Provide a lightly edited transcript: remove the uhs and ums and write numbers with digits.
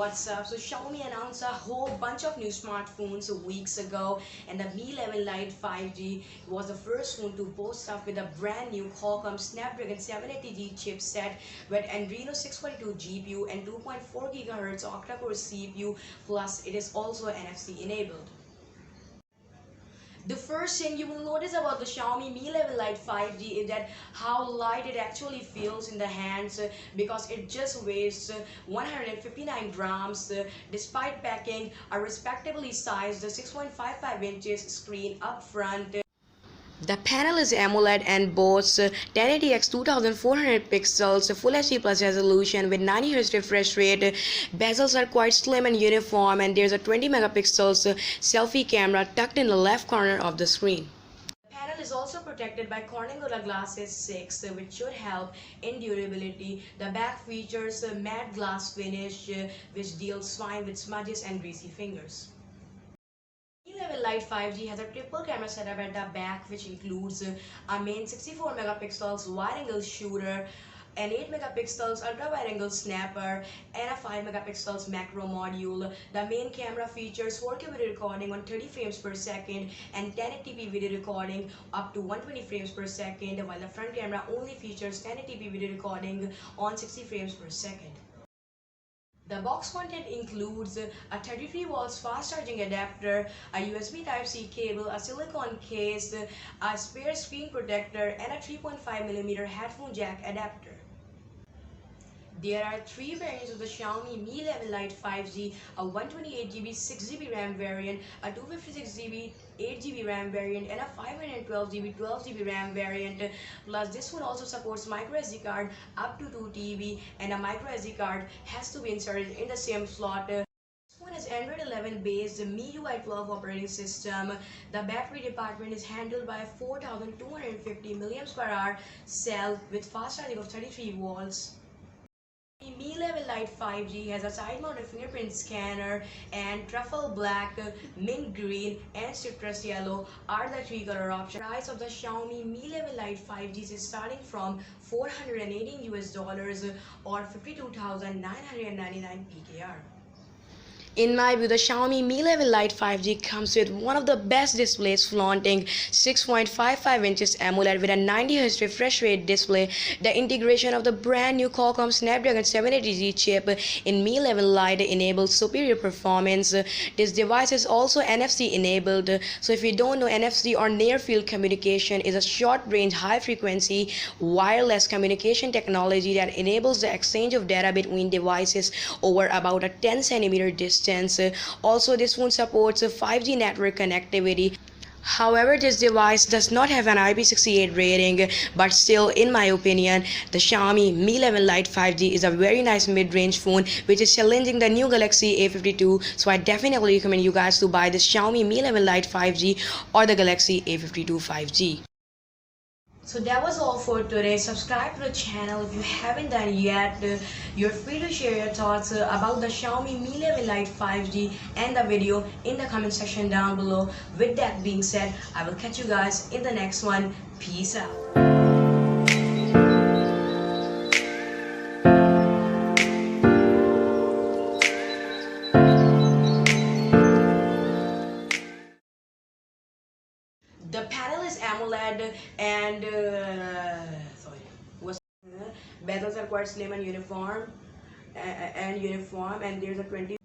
What's up? So Xiaomi announced a whole bunch of new smartphones weeks ago, and the Mi 11 Lite 5G was the first phone to boast up with a brand new Qualcomm Snapdragon 780G chipset with Adreno 642 GPU and 2.4 GHz Octa-core CPU, plus it is also NFC enabled. The first thing you will notice about the Xiaomi Mi 11 Lite 5G is that how light it actually feels in the hands, because it just weighs 159 grams despite packing a respectably sized 6.55 inches screen up front. The panel is AMOLED and boasts 1080x 2400 pixels, Full HD Plus resolution with 90Hz refresh rate. Bezels are quite slim and uniform, and there's a 20 megapixels selfie camera tucked in the left corner of the screen. The panel is also protected by Corning Gorilla Glass S6, which should help in durability. The back features a matte glass finish, which deals fine with smudges and greasy fingers. Mi 11 Lite 5G has a triple camera setup at the back, which includes a main 64 megapixels wide-angle shooter, an 8 megapixels ultra-wide-angle snapper, and a 5 megapixels macro module. The main camera features 4K video recording on 30 frames per second and 1080p video recording up to 120 frames per second, while the front camera only features 1080p video recording on 60 frames per second. The box content includes a 33 volts fast charging adapter, a USB Type-C cable, a silicone case, a spare screen protector, and a 3.5mm headphone jack adapter. There are three variants of the Xiaomi Mi 11 Lite 5G: a 128GB 6GB RAM variant, a 256GB 8GB RAM variant, and a 512GB 12GB RAM variant. Plus, this one also supports microSD card up to 2 TB, and a microSD card has to be inserted in the same slot. This one is Android 11 based MIUI 12 operating system. The battery department is handled by a 4250 mAh cell with fast charging of 33 volts. The Mi 11 Lite 5G has a side-mounted fingerprint scanner, and truffle black, mint green, and citrus yellow are the three color options. The price of the Xiaomi Mi 11 Lite 5G is starting from $418 or 52,999 PKR. In my view, the Xiaomi Mi 11 Lite 5G comes with one of the best displays, flaunting 6.55 inches AMOLED with a 90Hz refresh rate display. The integration of the brand new Qualcomm Snapdragon 780G chip in Mi 11 Lite enables superior performance. This device is also NFC enabled. So if you don't know, NFC or near field communication is a short-range, high-frequency wireless communication technology that enables the exchange of data between devices over about a 10 cm distance. Also, this phone supports 5G network connectivity. However, this device does not have an IP68 rating, but still, in my opinion, the Xiaomi Mi 11 Lite 5G is a very nice mid-range phone which is challenging the new Galaxy A52. So I definitely recommend you guys to buy this Xiaomi Mi 11 Lite 5G or the Galaxy A52 5G. So that was all for today. Subscribe to the channel if you haven't done yet. You're free to share your thoughts about the Xiaomi Mi 11 Lite 5G and the video in the comment section down below. With that being said, I will catch you guys in the next one. Peace out. The panel is AMOLED, and bezels are quite slim and uniform, and there's a 20.